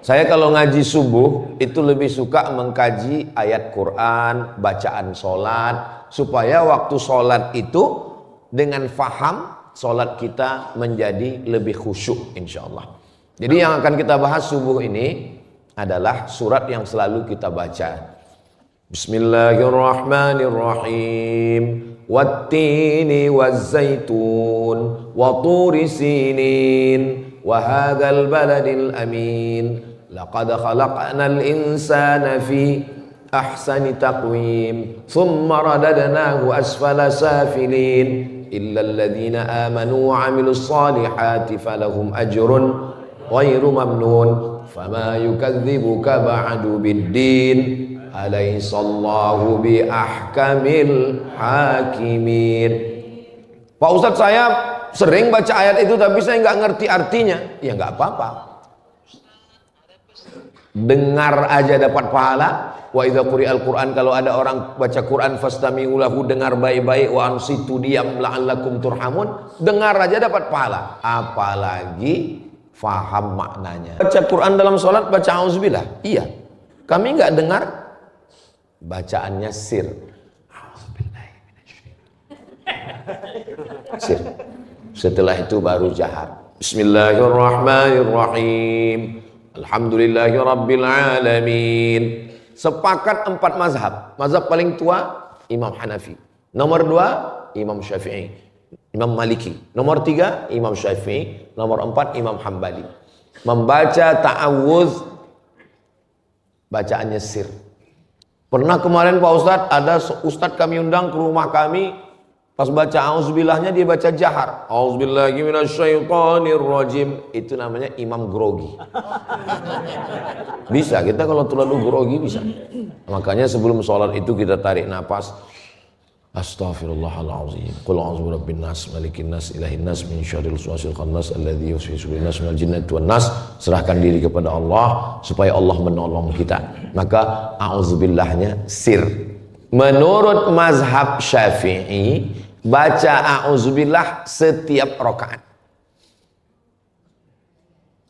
Saya kalau ngaji subuh itu lebih suka mengkaji ayat Quran, bacaan sholat, supaya waktu sholat itu dengan faham sholat kita menjadi lebih khusyuk insyaallah. Jadi yang akan kita bahas subuh ini adalah surat yang selalu kita baca. Bismillahirrahmanirrahim. Wattini wazzaitun wa turi sinin wa hadzal baladil amin. Laqad khalaqnal insana fi ahsani taqwim thumma radadnahu asfala safilin illa alladhina amanu wa 'amilus solihati falahum ajrun ghairu mamnun fama yukadzibuka ba'du biddin alaihissallahu bi ahkamil hakimin. Pak Ustadz, saya sering baca ayat itu tapi saya nggak ngerti artinya. Ya nggak apa-apa, dengar aja dapat pahala. Wa idza quri'al Qur'an, kalau ada orang baca Quran fastami'u lahu, dengar baik-baik, wa ansitu, diam, la'allakum turhamun, dengar aja dapat pahala, apalagi faham maknanya. Baca Quran dalam sholat baca auzubillah, iya, kami nggak dengar bacaannya sir. Sir. Setelah itu baru jahar. Bismillahirrahmanirrahim. Alhamdulillahi rabbil alamin. Sepakat 4 mazhab. Mazhab paling tua Imam Hanafi, nomor 2 Imam Syafi'i, Imam Maliki, nomor 3 Imam Syafi'i, nomor 4 Imam Hambali. Membaca ta'awudz bacaannya sir. Pernah kemarin Pak Ustadz, ada Ustadz kami undang ke rumah kami, pas baca auzubillahnya dia baca jahar. Auzubillahi minasyaitonirrajim. Itu namanya imam grogi. Bisa, kita kalau terlalu grogi bisa. Makanya sebelum sholat itu kita tarik nafas. Astaghfirullahaladzim. Qul a'udzu birabbin nas, malikin nas, ilahin nas, min syarril waswasil khannas alladzi yuwaswisu fis nas minal jinnati wan nas. Serahkan diri kepada Allah supaya Allah menolong kita. Maka a'udzubillahnya sir. Menurut mazhab Syafi'i, baca a'udzubillah setiap rakaat.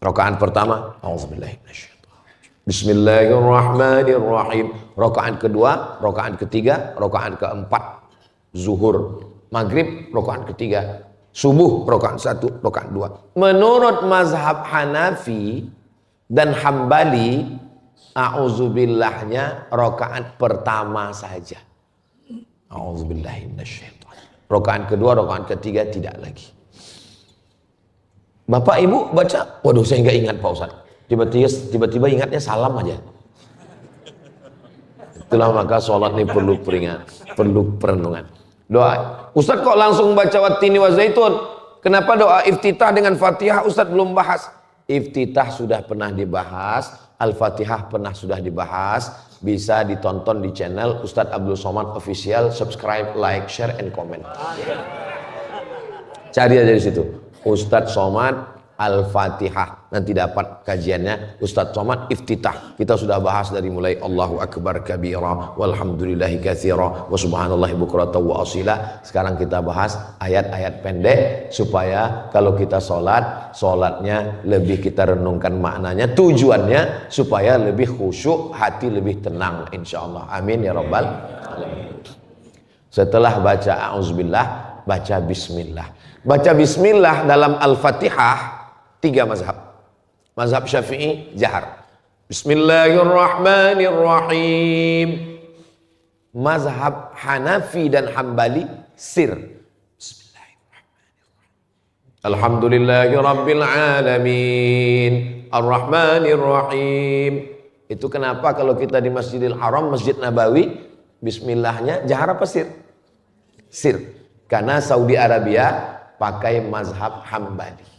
Rakaat pertama, a'udzubillahi minasyaitonir. Bismillahirrahmanirrahim. Rakaat kedua, rakaat ketiga, rakaat keempat. Zuhur, maghrib, rakaat ketiga. Subuh, rakaat 1, rakaat 2. Menurut mazhab Hanafi dan Hambali, a'udzubillahnya rakaat pertama saja. A'udzubillahi minasyaitonir. Rakaat kedua, rakaat ketiga tidak lagi. Bapak Ibu baca, waduh saya nggak ingat Pak Ustadz. Tiba-tiba ingatnya salam aja. Itulah maka sholat ini perlu perenungan. Doa. Ustadz kok langsung baca wattini wazaitun? Kenapa doa iftitah dengan Fatihah Ustadz belum bahas? Iftitah sudah pernah dibahas, Al-Fatihah sudah dibahas. Bisa ditonton di channel Ustadz Abdul Somad Official. Subscribe, like, share, and comment. Cari aja di situ Ustadz Somad Al-Fatihah, nanti dapat kajiannya. Ustadz Somad Iftitah, kita sudah bahas dari mulai Allahu Akbar kabira walhamdulillahi katsira wa subhanallahi bukratan wa asila. Sekarang kita bahas ayat-ayat pendek supaya kalau kita sholatnya lebih kita renungkan maknanya, tujuannya supaya lebih khusyuk, hati lebih tenang insyaallah. Amin ya rabbal alamin. Setelah baca auzubillah, baca bismillah. Baca bismillah dalam Al-Fatihah 3 mazhab. Mazhab Syafi'i jahar, Bismillahirrahmanirrahim. Mazhab Hanafi dan Hambali sir, Bismillahirrahmanirrahim. Alhamdulillahi rabbil alamin, Ar-Rahmanirrahim. Itu kenapa kalau kita di Masjidil Haram, Masjid Nabawi, bismillahnya jahar apa sir? Sir. Karena Saudi Arabia pakai mazhab Hambali.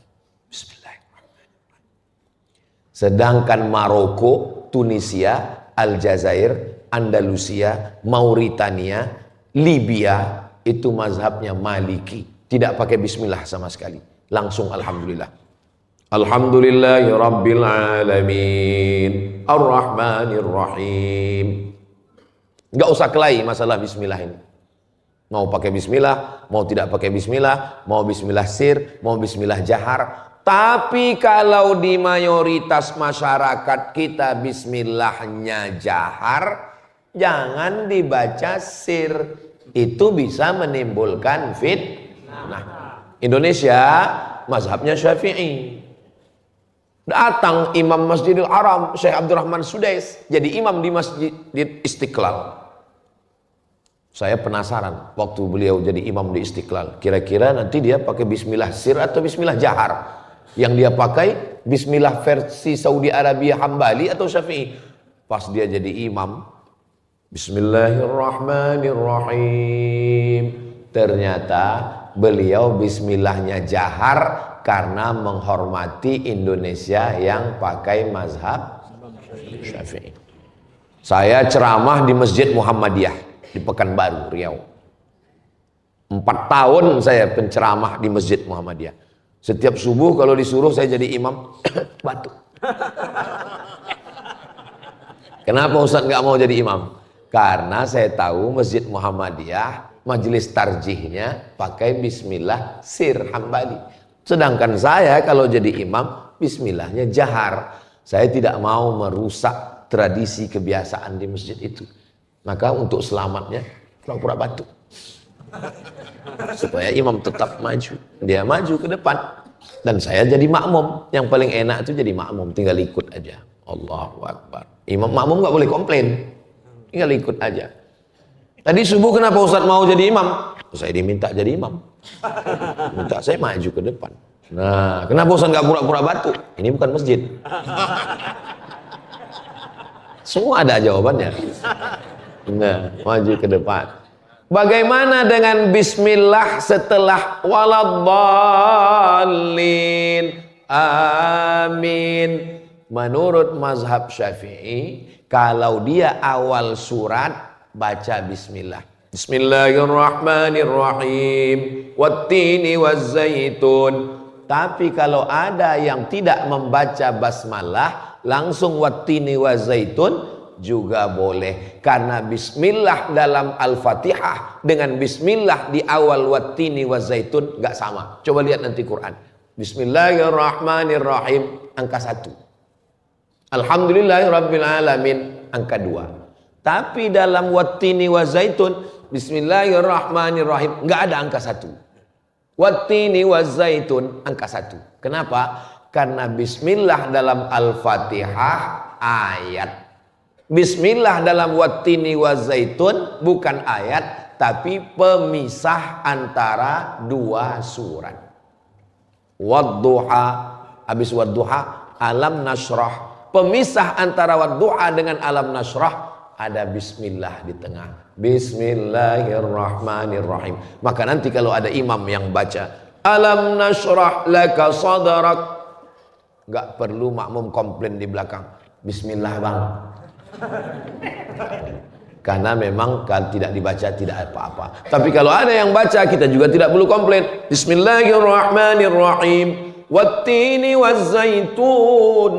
Sedangkan Maroko, Tunisia, Aljazair, Andalusia, Mauritania, Libya itu mazhabnya Maliki. Tidak pakai bismillah sama sekali. Langsung alhamdulillah. Alhamdulillahi rabbil alamin, Ar-Rahmanir-Rahim. Enggak usah kelahi masalah bismillah ini. Mau pakai bismillah, mau tidak pakai bismillah, mau bismillah sir, mau bismillah jahar, Tapi kalau di mayoritas masyarakat kita bismillahnya jahar, jangan dibaca sir. Itu bisa menimbulkan fitnah. Indonesia mazhabnya Syafi'i. Datang Imam Masjidil Haram Syekh Abdurrahman Sudais jadi imam di Masjid Istiqlal. Saya penasaran waktu beliau jadi imam di Istiqlal, kira-kira nanti dia pakai bismillah sir atau bismillah jahar. Yang dia pakai bismillah versi Saudi Arabia Hambali atau Syafi'i. Pas dia jadi imam, bismillahirrahmanirrahim, ternyata beliau bismillahnya jahar karena menghormati Indonesia yang pakai mazhab Syafi'i. Saya ceramah di Masjid Muhammadiyah di Pekanbaru, Riau. 4 tahun saya penceramah di Masjid Muhammadiyah. Setiap subuh kalau disuruh saya jadi imam, batuk. Kenapa Ustaz nggak mau jadi imam? Karena saya tahu Masjid Muhammadiyah majelis tarjihnya pakai bismillah sir Hambali. Sedangkan saya kalau jadi imam bismillahnya jahar. Saya tidak mau merusak tradisi kebiasaan di masjid itu. Maka untuk selamatnya pura-pura batuk. Supaya imam tetap maju. Dia maju ke depan. Dan saya jadi makmum. Yang paling enak itu jadi makmum. Tinggal ikut aja. Allahu Akbar. Imam makmum gak boleh komplain. Tinggal ikut aja. Tadi subuh kenapa Ustaz mau jadi imam? Saya diminta jadi imam. Minta saya maju ke depan. Nah, kenapa Ustaz gak pura-pura batuk? Ini bukan masjid. Semua ada jawabannya. Nah, maju ke depan. Bagaimana dengan bismillah setelah waladdallin? Amin. Menurut mazhab Syafi'i, kalau dia awal surat baca bismillah. Bismillahirrahmanirrahim. Wattini wazzaitun. Tapi kalau ada yang tidak membaca basmalah, langsung wattini wazzaitun juga boleh, karena bismillah dalam Al-Fatihah dengan bismillah di awal wattini wazaitun gak sama. Coba lihat nanti Quran. Bismillahirrahmanirrahim angka 1. Alhamdulillahirrabbilalamin angka 2. Tapi dalam wattini wazaitun bismillahirrahmanirrahim gak ada angka 1. Wattini wazaitun angka 1. Kenapa? Karena bismillah dalam Al-Fatihah ayat. Bismillah dalam wattini wazaitun bukan ayat, tapi pemisah antara 2 surat. Wadduha, habis wadduha alam nasrah. Pemisah antara wadduha dengan alam nasrah ada bismillah di tengah. Bismillahirrahmanirrahim. Maka nanti kalau ada imam yang baca alam nasrah laka sadrak, gak perlu makmum komplain di belakang. Bismillah bang. Karena memang kalau tidak dibaca tidak apa-apa. Tapi kalau ada yang baca kita juga tidak perlu komplain. Bismillahirrahmanirrahim. Wattini wazzaitun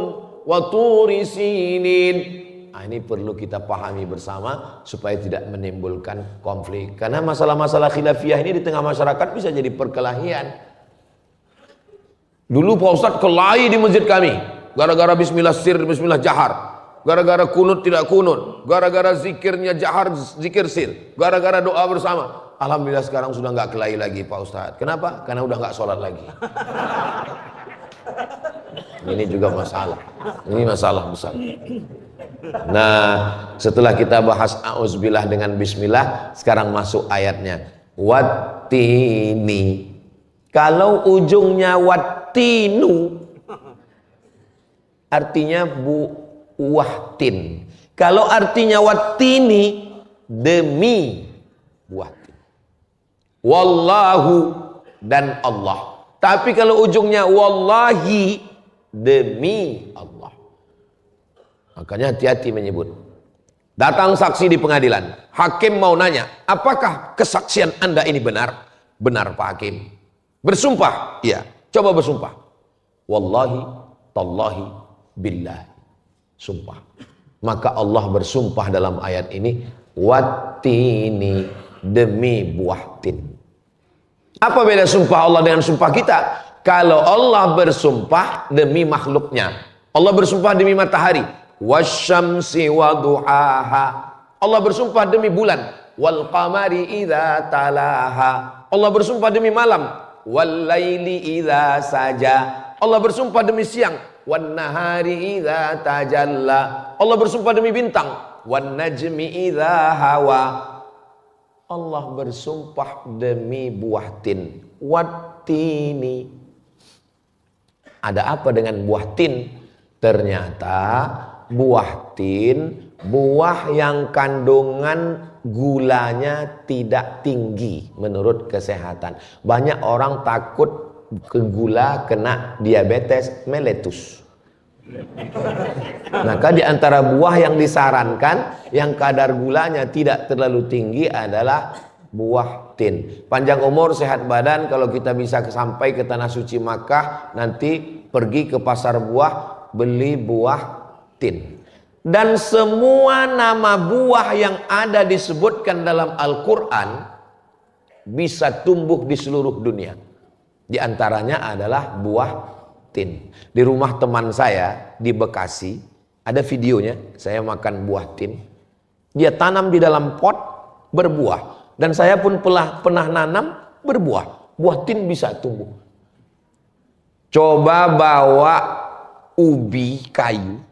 wa turi sinin. Nah, ini perlu kita pahami bersama supaya tidak menimbulkan konflik. Karena masalah-masalah khilafiyah ini di tengah masyarakat bisa jadi perkelahian. Dulu Pak Ustadz kelahi di masjid kami gara-gara bismillah sir, bismillah jahar. Gara-gara kunut tidak kunut, gara-gara zikirnya jahar, zikir sir, gara-gara doa bersama. Alhamdulillah sekarang sudah nggak kelahi lagi Pak Ustadz. Kenapa? Karena udah nggak sholat lagi. Ini juga masalah. Ini masalah besar. Nah, setelah kita bahas a'udzubillah dengan bismillah, sekarang masuk ayatnya. Wattini. Kalau ujungnya wattinu, artinya buah tin. Kalau artinya wattini, demi buah tin. Wallahu, dan Allah. Tapi kalau ujungnya wallahi, demi Allah. Makanya hati-hati menyebut. Datang saksi di pengadilan, hakim mau nanya, apakah kesaksian Anda ini benar? Benar Pak Hakim. Bersumpah? Iya. Coba bersumpah. Wallahi, tallahi, billahi. Sumpah. Maka Allah bersumpah dalam ayat ini, wattini, demi buah tin. Apa beda sumpah Allah dengan sumpah kita? Kalau Allah bersumpah demi makhluknya, Allah bersumpah demi matahari, wasyamsi waduhaha. Allah bersumpah demi bulan, wal qamari idza talaha. Allah bersumpah demi malam, wal laili idza saja. Allah bersumpah demi siang, wan nahari idza tajalla. Allah bersumpah demi bintang, wan najmi idza hawa. Allah bersumpah demi buah tin, wattini. Ada apa dengan buah tin? Ternyata buah tin, buah yang kandungan gulanya tidak tinggi menurut kesehatan. Banyak orang takut ke gula kena diabetes mellitus. Maka di antara buah yang disarankan yang kadar gulanya tidak terlalu tinggi adalah buah tin. Panjang umur, sehat badan. Kalau kita bisa sampai ke tanah suci Makkah, nanti pergi ke pasar buah, beli buah tin. Dan semua nama buah yang ada disebutkan dalam Al-Quran bisa tumbuh di seluruh dunia. Di antaranya adalah buah tin. Di rumah teman saya di Bekasi ada videonya, saya makan buah tin. Dia tanam di dalam pot berbuah. Dan saya pun pernah nanam berbuah. Buah tin bisa tumbuh. Coba bawa ubi kayu,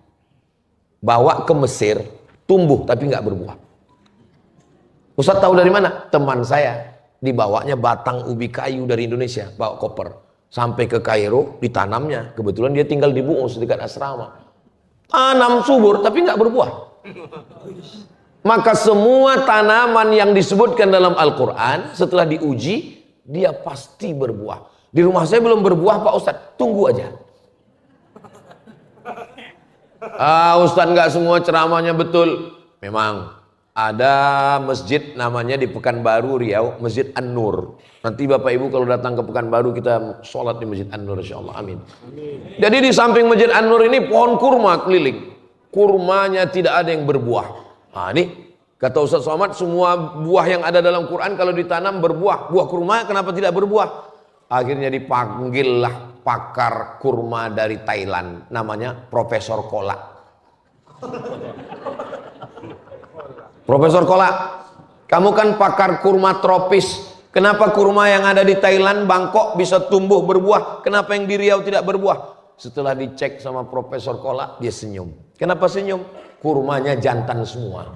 bawa ke Mesir, tumbuh tapi nggak berbuah. Ustaz tahu dari mana? Teman saya dibawanya batang ubi kayu dari Indonesia, bawa koper sampai ke Kairo, ditanamnya. Kebetulan dia tinggal di Bu'us dekat asrama. Tanam subur tapi nggak berbuah. Maka semua tanaman yang disebutkan dalam Al-Quran setelah diuji, dia pasti berbuah. Di rumah saya belum berbuah Pak Ustadz, tunggu aja. Ustadz nggak semua ceramahnya betul. Memang ada masjid namanya di Pekanbaru Riau, Masjid An-Nur. Nanti Bapak Ibu kalau datang ke Pekanbaru kita sholat di Masjid An-Nur insyaallah. Amin. Jadi di samping Masjid An-Nur ini pohon kurma keliling. Kurmanya tidak ada yang berbuah. Nah ini kata Ustaz Somad, semua buah yang ada dalam Quran kalau ditanam berbuah. Buah kurma kenapa tidak berbuah? Akhirnya dipanggillah pakar kurma dari Thailand, namanya Profesor Kola. Profesor Kola, kamu kan pakar kurma tropis. Kenapa kurma yang ada di Thailand, Bangkok bisa tumbuh berbuah? Kenapa yang di Riau tidak berbuah? Setelah dicek sama Profesor Kola, dia senyum. Kenapa senyum? Kurmanya jantan semua.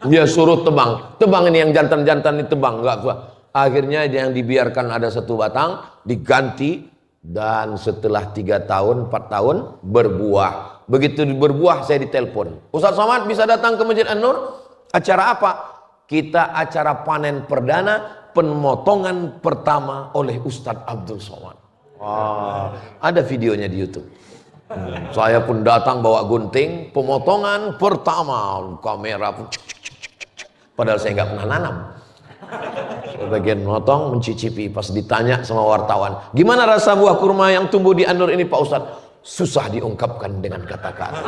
Dia suruh tebang. Tebang ini yang jantan-jantan ini tebang. Enggak buah. Akhirnya yang dibiarkan ada satu batang, diganti. Dan setelah 3 tahun, 4 tahun, berbuah. Begitu berbuah, saya ditelepon. Ustaz Somad bisa datang ke Masjid An-Nur? Acara apa? Kita acara panen perdana, pemotongan pertama oleh Ustadz Abdul Somad. Wah, ada videonya di YouTube. Saya pun datang bawa gunting, pemotongan pertama, kamera pun padahal saya nggak pernah nanam. Bagian memotong, mencicipi, pas ditanya sama wartawan, gimana rasa buah kurma yang tumbuh di An-Nur ini Pak Ustadz? Susah diungkapkan dengan kata-kata.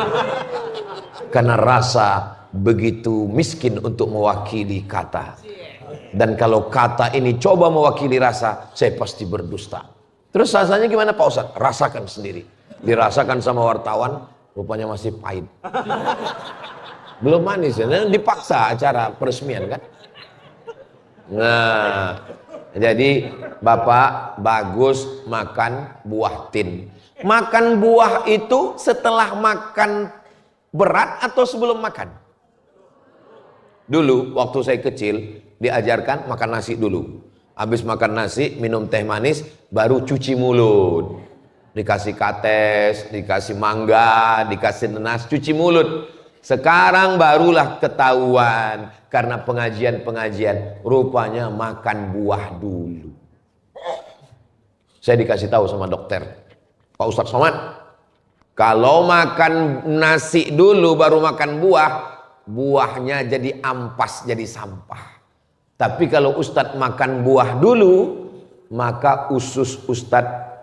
Karena rasa begitu miskin untuk mewakili kata. Dan kalau kata ini coba mewakili rasa, saya pasti berdusta. Terus rasanya gimana Pak Ustadz? Rasakan sendiri. Dirasakan sama wartawan, rupanya masih pahit. Belum manis ya, dipaksa acara peresmian kan. Nah, jadi Bapak bagus makan buah tin. Makan buah itu setelah makan berat atau sebelum makan? Dulu waktu saya kecil diajarkan makan nasi dulu. Habis makan nasi minum teh manis baru cuci mulut. Dikasih kates, dikasih mangga, dikasih nanas, cuci mulut. Sekarang barulah ketahuan karena pengajian-pengajian, rupanya makan buah dulu. Saya dikasih tahu sama dokter, Pak Ustadz Somad, kalau makan nasi dulu baru makan buah, buahnya jadi ampas, jadi sampah. Tapi kalau Ustadz makan buah dulu, maka usus Ustadz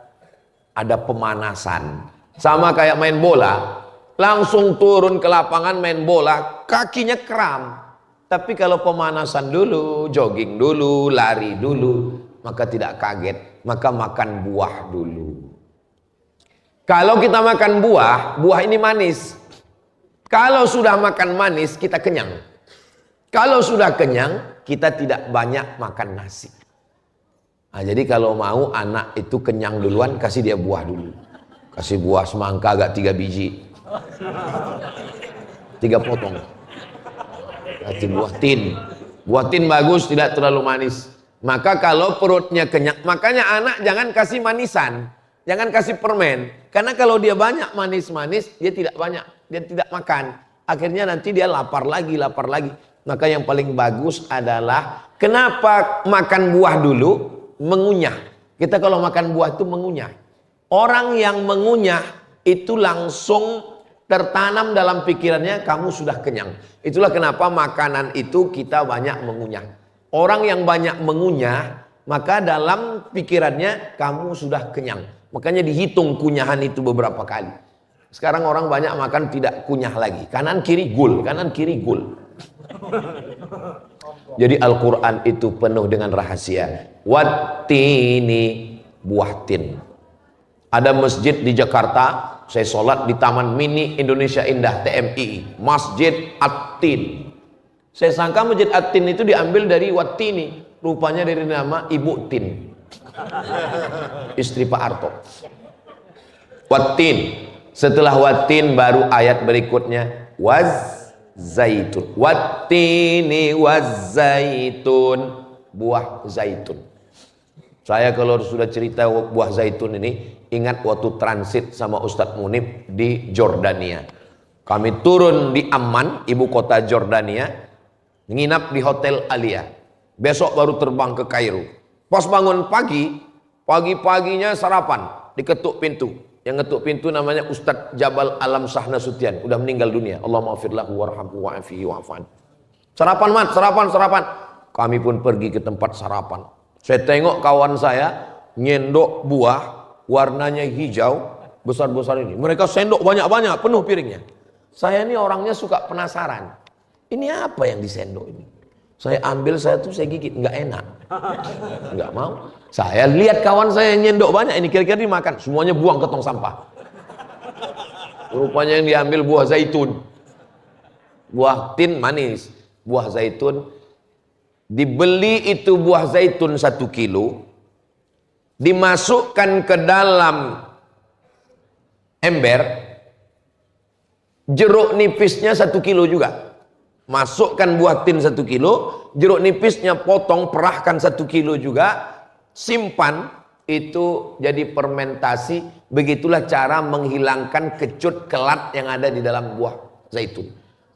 ada pemanasan. Sama kayak main bola, langsung turun ke lapangan main bola, kakinya kram. Tapi kalau pemanasan dulu, jogging dulu, lari dulu, maka tidak kaget, maka makan buah dulu. Kalau kita makan buah, buah ini manis. Kalau sudah makan manis, kita kenyang. Kalau sudah kenyang, kita tidak banyak makan nasi. Nah, jadi kalau mau anak itu kenyang duluan, kasih dia buah dulu. Kasih buah semangka agak 3 biji. 3 potong. Kasih buah tin. Buah tin bagus, tidak terlalu manis. Maka kalau perutnya kenyang, makanya anak jangan kasih manisan. Jangan kasih permen. Karena kalau dia banyak manis-manis, dia tidak banyak. Dia tidak makan. Akhirnya nanti dia lapar lagi. Maka yang paling bagus adalah, kenapa makan buah dulu? Mengunyah. Kita kalau makan buah itu mengunyah. Orang yang mengunyah itu langsung tertanam dalam pikirannya, kamu sudah kenyang. Itulah kenapa makanan itu kita banyak mengunyah. Orang yang banyak mengunyah, maka dalam pikirannya kamu sudah kenyang. Makanya dihitung kunyahan itu beberapa kali. Sekarang orang banyak makan tidak kunyah lagi. Kanan kiri gul, kanan kiri gul. Jadi Al-Quran itu penuh dengan rahasia. Wattini, buah tin. Ada masjid di Jakarta, saya sholat di Taman Mini Indonesia Indah TMI, Masjid At-Tin. Saya sangka Masjid At-Tin itu diambil dari Wattini, rupanya dari nama Ibu Tin, istri Pak Harto. Wattin. Setelah Wattin baru ayat berikutnya waz zaitun. Wattini waz zaitun, buah zaitun. Saya kalau sudah cerita buah zaitun ini, ingat waktu transit sama Ustadz Munib di Jordania. Kami turun di Amman, ibu kota Jordania, nginap di Hotel Alia. Besok baru terbang ke Kairo. Pas bangun pagi-paginya sarapan, diketuk pintu. Yang ngetuk pintu namanya Ustadz Jabal Alam Sahna Sutian, udah meninggal dunia. Allah maafirlahu warhamhu wa'afihi wa'afan. Sarapan mat, sarapan. Kami pun pergi ke tempat sarapan. Saya tengok kawan saya nyendok buah warnanya hijau besar-besar ini. Mereka sendok banyak-banyak, penuh piringnya. Saya ini orangnya suka penasaran. Ini apa yang disendok ini? Saya ambil, saya gigit, nggak enak, nggak mau. Saya lihat kawan saya yang nyendok banyak, ini kira-kira dimakan, semuanya buang ke tong sampah. Rupanya yang diambil buah zaitun. Buah tin manis, buah zaitun. Dibeli itu buah zaitun 1 kilo, dimasukkan ke dalam ember, jeruk nipisnya 1 kilo juga. Masukkan buah tin 1 kilo, jeruk nipisnya potong, perahkan 1 kilo juga, simpan, itu jadi fermentasi. Begitulah cara menghilangkan kecut kelat yang ada di dalam buah zaitun.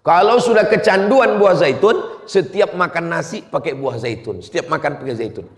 Kalau sudah kecanduan buah zaitun, setiap makan nasi pakai buah zaitun, setiap makan pakai zaitun.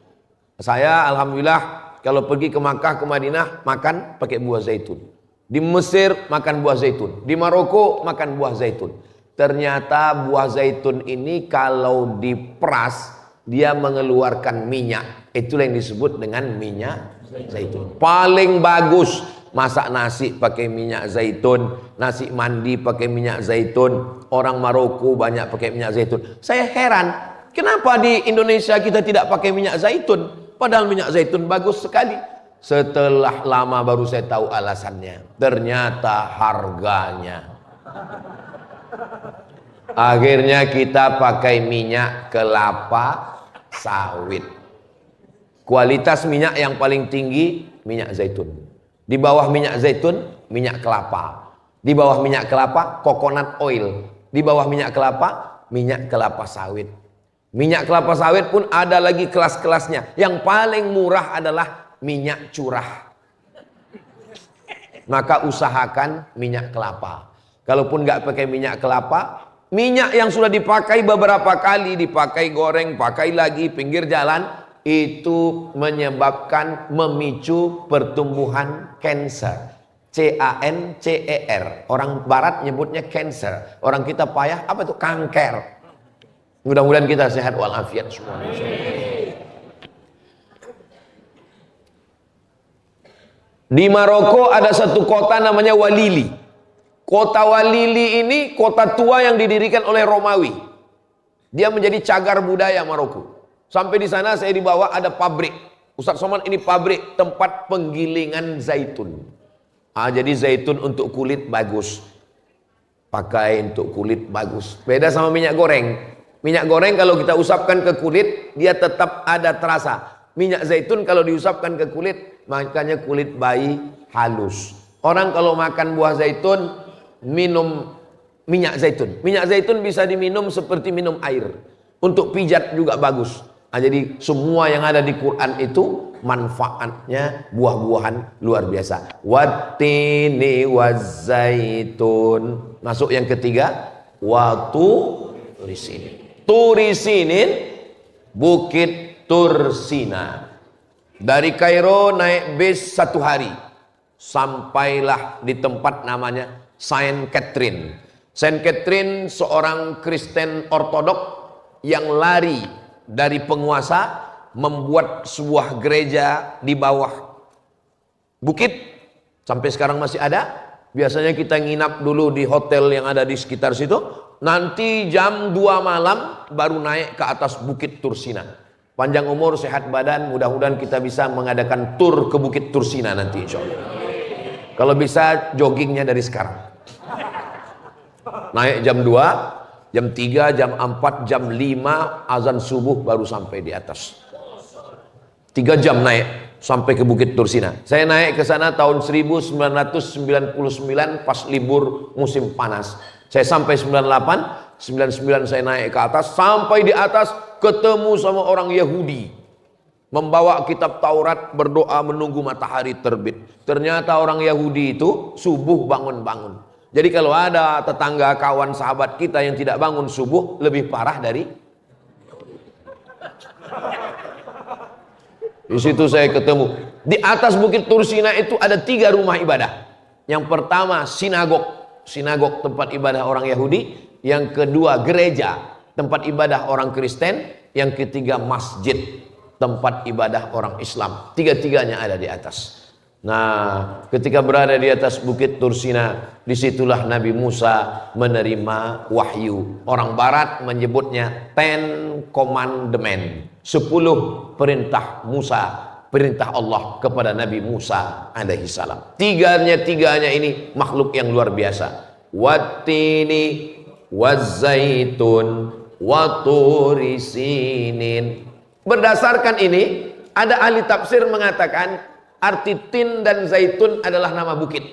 Saya alhamdulillah kalau pergi ke Makkah, ke Madinah, makan pakai buah zaitun. Di Mesir makan buah zaitun, di Maroko makan buah zaitun. Ternyata buah zaitun ini kalau diperas, dia mengeluarkan minyak. Itulah yang disebut dengan minyak zaitun. Paling bagus masak nasi pakai minyak zaitun, nasi mandi pakai minyak zaitun. Orang Maroko banyak pakai minyak zaitun. Saya heran, kenapa di Indonesia kita tidak pakai minyak zaitun? Padahal minyak zaitun bagus sekali. Setelah lama baru saya tahu alasannya. Ternyata harganya. Akhirnya kita pakai minyak kelapa sawit. Kualitas minyak yang paling tinggi minyak zaitun. Di bawah minyak zaitun minyak kelapa. Di bawah minyak kelapa coconut oil. Di bawah minyak kelapa sawit. Minyak kelapa sawit pun ada lagi kelas-kelasnya. Yang paling murah adalah minyak curah. Maka usahakan minyak kelapa. Kalaupun nggak pakai minyak kelapa, minyak yang sudah dipakai beberapa kali, dipakai goreng, pakai lagi pinggir jalan, itu menyebabkan memicu pertumbuhan kanker. CANCER. Orang barat nyebutnya cancer. Orang kita payah apa itu? Kanker. Mudah-mudahan kita sehat walafiat semua. Di Maroko ada satu kota namanya Walili. Kota Walili ini kota tua yang didirikan oleh Romawi. Dia menjadi cagar budaya Maroko. Sampai di sana saya dibawa ada pabrik. Ustaz Somad, ini pabrik tempat penggilingan zaitun. Jadi zaitun untuk kulit bagus. Pakai untuk kulit bagus. Beda sama minyak goreng. Minyak goreng kalau kita usapkan ke kulit, dia tetap ada terasa. Minyak zaitun kalau diusapkan ke kulit, makanya kulit bayi halus. Orang kalau makan buah zaitun, minum minyak zaitun. Minyak zaitun bisa diminum seperti minum air. Untuk pijat juga bagus. Jadi semua yang ada di Quran itu manfaatnya buah-buahan luar biasa. Wattini wazzaitun. Masuk yang ketiga, Turisinin. Turisinin, Bukit Tursina. Dari Kairo naik bis 1 hari, sampailah di tempat namanya Saint Catherine. Saint Catherine seorang Kristen Ortodok yang lari dari penguasa, membuat sebuah gereja di bawah bukit. Sampai sekarang masih ada. Biasanya kita nginap dulu di hotel yang ada di sekitar situ. Nanti jam 2 malam baru naik ke atas Bukit Tursina. Panjang umur, sehat badan, mudah-mudahan kita bisa mengadakan tur ke Bukit Tursina nanti insya Allah. Kalau bisa joggingnya dari sekarang. Naik jam 2, jam 3, jam 4, jam 5 azan subuh baru sampai di atas. 3 jam naik sampai ke Bukit Tursina. Saya naik ke sana tahun 1999 pas libur musim panas. Saya sampai 98, 99 saya naik ke atas. Sampai di atas ketemu sama orang Yahudi. Membawa kitab Taurat, berdoa menunggu matahari terbit. Ternyata orang Yahudi itu subuh bangun-bangun. Jadi kalau ada tetangga, kawan, sahabat kita yang tidak bangun subuh, lebih parah dari. Di situ saya ketemu. Di atas Bukit Tursina itu ada 3 rumah ibadah. Yang pertama sinagog, sinagog tempat ibadah orang Yahudi. Yang kedua gereja, tempat ibadah orang Kristen. Yang ketiga masjid, tempat ibadah orang Islam. Tiga-tiganya ada di atas. Nah, ketika berada di atas Bukit Tursina, disitulah Nabi Musa menerima wahyu. Orang Barat menyebutnya 10 Commandment, 10 perintah Musa, perintah Allah kepada Nabi Musa alaihi salam. Tiganya ini makhluk yang luar biasa. Wattini wazzaitun waturisinin. Berdasarkan ini, ada ahli tafsir mengatakan arti tin dan zaitun adalah nama bukit.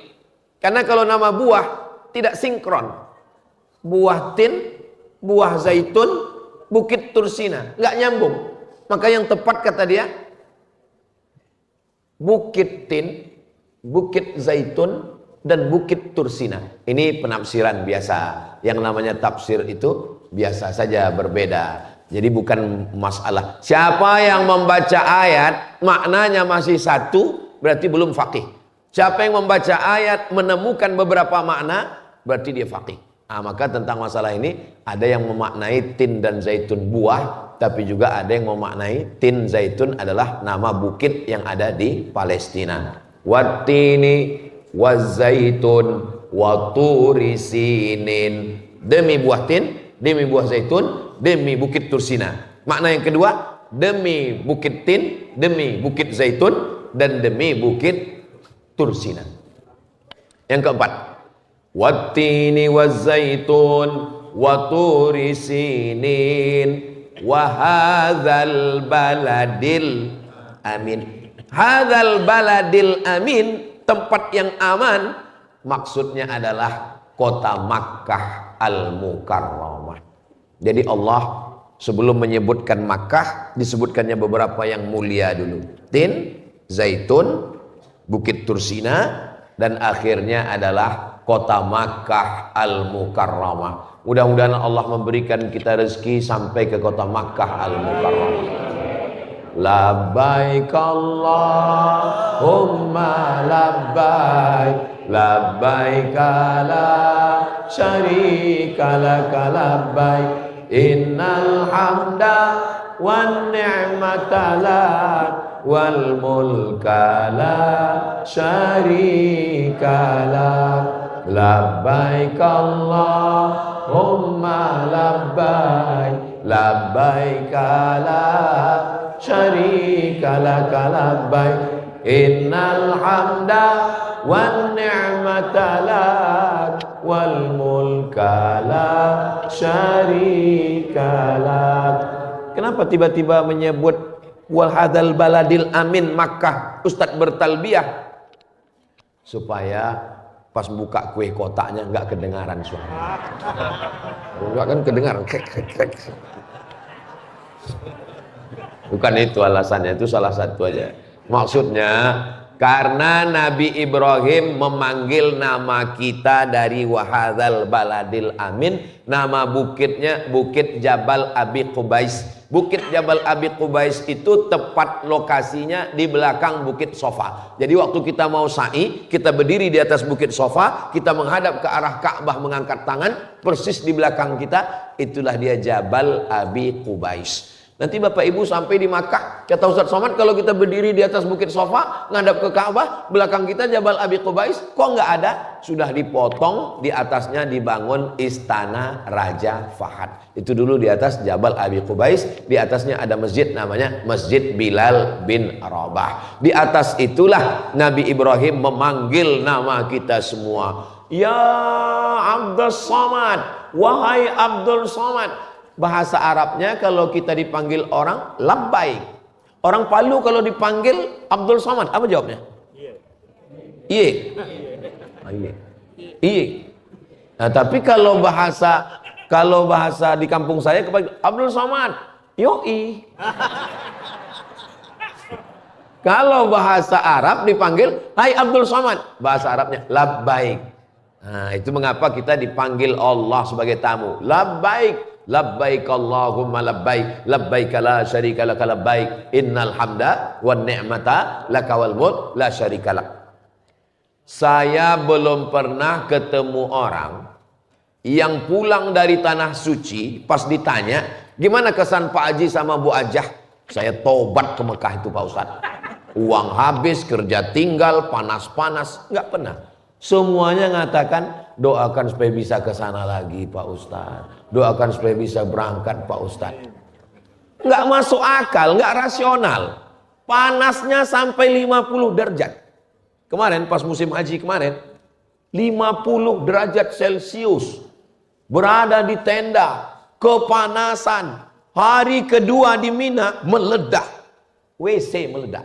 Karena kalau nama buah tidak sinkron. Buah tin, buah zaitun, Bukit Tursina, nggak nyambung. Maka yang tepat kata dia, Bukit Tin, Bukit Zaitun, dan Bukit Tursina. Ini penafsiran biasa. Yang namanya tafsir itu biasa saja, berbeda. Jadi bukan masalah. Siapa yang membaca ayat maknanya masih satu, berarti belum faqih. Siapa yang membaca ayat menemukan beberapa makna, berarti dia faqih. Maka tentang masalah ini ada yang memaknai tin dan zaitun buah, tapi juga ada yang memaknai tin zaitun adalah nama bukit yang ada di Palestina. Wattini wazzaitun waturisinin. Demi buah tin, demi buah zaitun, demi Bukit Tursina. Makna yang kedua, demi Bukit Tin, demi Bukit Zaitun, dan demi Bukit Tursina. Yang keempat, wattini wazzaitun waturisinin wahadzal baladil amin. Hadzal baladil amin, tempat yang aman, maksudnya adalah kota Makkah al-Mukarramah. Jadi Allah sebelum menyebutkan Makkah, disebutkannya beberapa yang mulia dulu. Tin, Zaitun, Bukit Tursina, dan akhirnya adalah kota Makkah al-Mukarramah. Mudah-mudahan Allah memberikan kita rezeki sampai ke kota Makkah al-Mukarramah. Labbaik Allahumma labbaik, labbaik la syarika laka labbaik, innal hamda wan ni'mata lak wal mulka la syarika lak, labbaik Allahumma labbaik, labbaik la syarika syarika laka labbaik innal hamda wan ni'mata lak wal mulka la syarika lak. Kenapa tiba-tiba menyebut wal hadzal baladil amin Makkah? Ustadz bertalbiyah supaya pas buka kue kotaknya nggak kedengaran suara. Enggak kan kedengaran. Bukan itu alasannya, itu salah satu aja. Maksudnya karena Nabi Ibrahim memanggil nama kita dari wahadzal baladil amin, nama bukitnya Bukit Jabal Abi Qubais. Bukit Jabal Abi Qubais itu tepat lokasinya di belakang Bukit Sofa. Jadi waktu kita mau sa'i, kita berdiri di atas Bukit Sofa, kita menghadap ke arah Ka'bah mengangkat tangan, persis di belakang kita, itulah dia Jabal Abi Qubais. Nanti Bapak Ibu sampai di Makkah, kata Ustaz Somad, kalau kita berdiri di atas Bukit Sofa, ngadap ke Ka'bah, belakang kita Jabal Abi Qubais, kok nggak ada? Sudah dipotong, di atasnya dibangun Istana Raja Fahad. Itu dulu di atas Jabal Abi Qubais, di atasnya ada masjid namanya Masjid Bilal bin Rabah. Di atas itulah Nabi Ibrahim memanggil nama kita semua. Ya Abdul Somad, wahai Abdul Somad. Bahasa Arabnya kalau kita dipanggil orang labbaik. Orang Palu kalau dipanggil Abdul Somad, apa jawabnya? Iya. Iya. Iya. Nah, tapi kalau bahasa di kampung saya kepanggil Abdul Somad, yoi. Kalau bahasa Arab dipanggil hai Abdul Somad, bahasa Arabnya labbaik. Nah, itu mengapa kita dipanggil Allah sebagai tamu. Labbaik. Labbaik Allahumma labbaik labbaik la syarika laka labbaik innal hamda wan ni'mata laka wal mulk la syarika lak. Saya belum pernah ketemu orang yang pulang dari tanah suci pas ditanya gimana kesan Pak Haji sama Bu Ajah, saya tobat ke Mekah itu Pak Ustadz, uang habis, kerja tinggal, panas-panas, nggak pernah. Semuanya ngatakan doakan supaya bisa ke sana lagi Pak Ustadz, doakan supaya bisa berangkat Pak Ustadz. Nggak masuk akal, nggak rasional. Panasnya sampai 50 derajat. Kemarin pas musim haji kemarin 50 derajat Celcius, berada di tenda, kepanasan. Hari kedua di Mina meledak, WC meledak,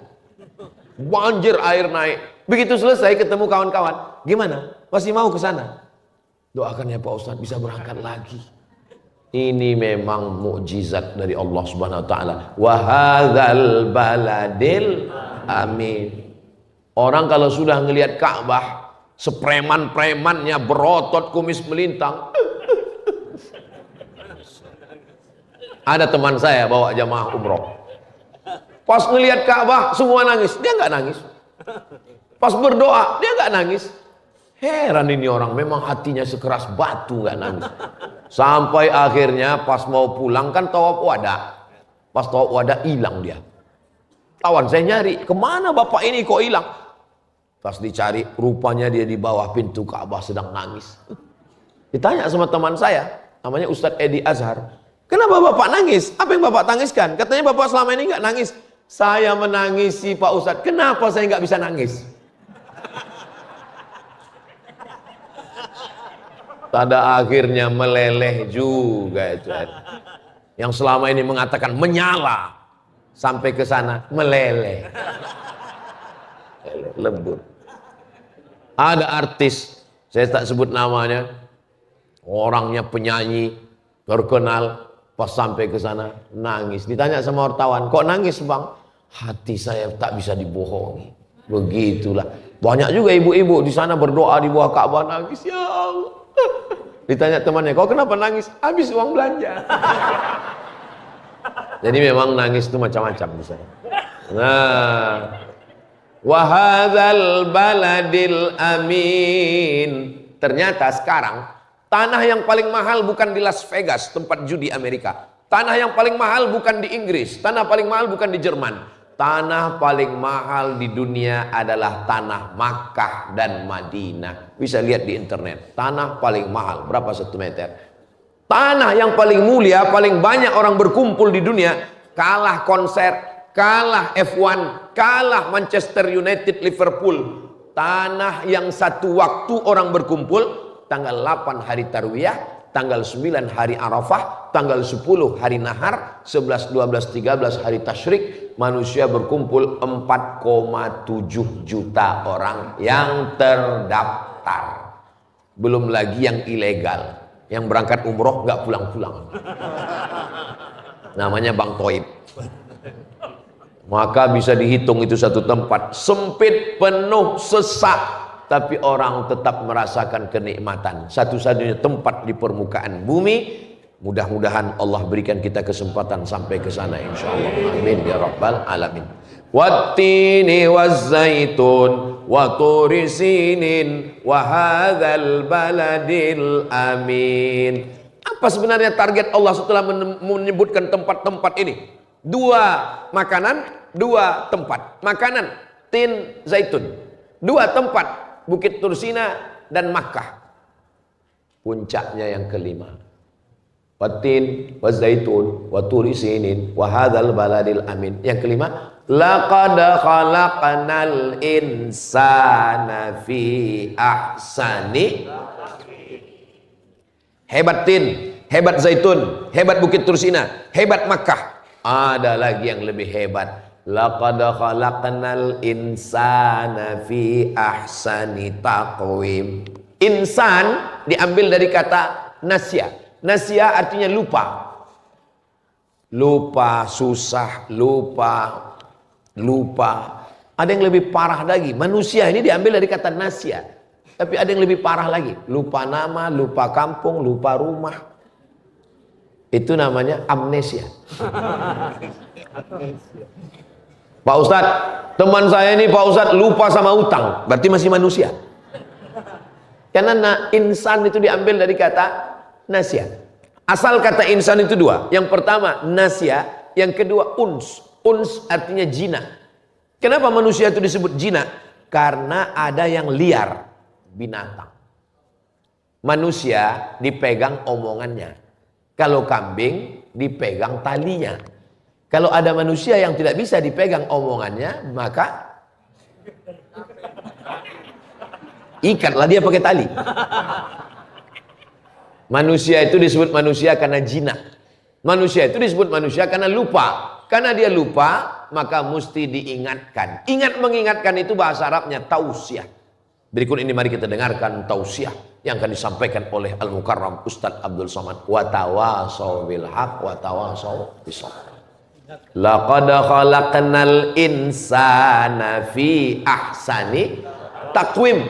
banjir air naik. Begitu selesai ketemu kawan-kawan, gimana? Masih mau ke sana? Doakan ya Pak Ustadz bisa berangkat lagi. Ini memang mukjizat dari Allah Subhanahu wa taala. Wa hadzal baladil amin. Orang kalau sudah ngelihat Ka'bah, sepreman-premannya berotot kumis melintang. Ada teman saya bawa jamaah umroh. Pas ngelihat Ka'bah semua nangis, dia nggak nangis. Pas berdoa dia nggak nangis. Heran ini orang, memang hatinya sekeras batu, nggak nangis. Sampai akhirnya pas mau pulang kan tawaf wada. Pas tawaf wada hilang dia. Kawan saya nyari, kemana bapak ini kok hilang? Pas dicari, rupanya dia di bawah pintu Ka'bah sedang nangis. Ditanya sama teman saya, namanya Ustadz Edi Azhar, kenapa bapak nangis? Apa yang bapak tangiskan? Katanya bapak selama ini nggak nangis. Saya menangisi Pak Ustadz, kenapa saya nggak bisa nangis? Pada akhirnya meleleh juga itu. Yang selama ini mengatakan menyala, sampai ke sana meleleh. Lembut. Ada artis, saya tak sebut namanya, orangnya penyanyi terkenal, pas sampai ke sana nangis. Ditanya sama wartawan, kok nangis bang? Hati saya tak bisa dibohongi. Begitulah. Banyak juga ibu-ibu di sana berdoa di bawah Ka'bah nangis, ya Allah. Ditanya temannya, kok kenapa nangis? Habis uang belanja. Jadi memang nangis itu macam-macam bisa. Nah, wa hadzal baladil amin. Ternyata sekarang tanah yang paling mahal bukan di Las Vegas, tempat judi Amerika. Tanah yang paling mahal bukan di Inggris, tanah paling mahal bukan di Jerman. Tanah paling mahal di dunia adalah tanah Makkah dan Madinah. Bisa lihat di internet. Tanah paling mahal berapa 1 meter. Tanah yang paling mulia, paling banyak orang berkumpul di dunia, kalah konser kalah F1, kalah Manchester United, Liverpool. Tanah yang satu waktu orang berkumpul, tanggal 8 hari Tarwiyah, tanggal 9 hari Arafah, tanggal 10 hari Nahar, 11, 12, 13 hari Tasyrik, manusia berkumpul 4,7 juta orang yang terdaftar. Belum lagi yang ilegal, yang berangkat umroh nggak pulang-pulang. Namanya Bang Toib. Maka bisa dihitung itu satu tempat sempit, penuh, sesak, tapi orang tetap merasakan kenikmatan. Satu-satunya tempat di permukaan bumi. Mudah-mudahan Allah berikan kita kesempatan sampai ke sana insyaallah. Amin ya rabbal alamin. Wattini wazzaitun wa turi sinin wa hadzal baladil amin. Apa sebenarnya target Allah setelah menyebutkan tempat-tempat ini? 2 makanan, 2 tempat. Makanan, tin, zaitun. 2 tempat, Bukit Tursina dan Makkah. Puncaknya yang kelima. Watin, wazaitun, waturi sinin, wahadzal baladil amin. Yang kelima, laqad khalaqnal insana fi ahsani. Hebat tin, hebat zaitun, hebat Bukit Tursina, hebat Makkah. Ada lagi yang lebih hebat. Laqad khalaqnal insana fi ahsani taqwim. Insan diambil dari kata nasya. Nasya artinya lupa. Lupa, susah, lupa. Ada yang lebih parah lagi. Manusia ini diambil dari kata nasya. Tapi ada yang lebih parah lagi. Lupa nama, lupa kampung, lupa rumah. Itu namanya amnesia. Pak Ustadz, teman saya ini Pak Ustadz lupa sama utang. Berarti masih manusia. Karena insan itu diambil dari kata nasya. Asal kata insan itu 2. Yang pertama nasya, yang kedua uns. Uns artinya jinak. Kenapa manusia itu disebut jinak? Karena ada yang liar, binatang. Manusia dipegang omongannya. Kalau kambing dipegang talinya. Kalau ada manusia yang tidak bisa dipegang omongannya, maka ikatlah dia pakai tali. Manusia itu disebut manusia karena jinak. Manusia itu disebut manusia karena lupa. Karena dia lupa, maka mesti diingatkan. Ingat mengingatkan itu bahasa Arabnya tausiah. Berikut ini mari kita dengarkan tausiah yang akan disampaikan oleh Al-Mukarram Ustadz Abdul Somad. Wa tawasaw bil haq wa tawasaw bis sabr. Laqad khalaqnal insana fi ahsani taqwim.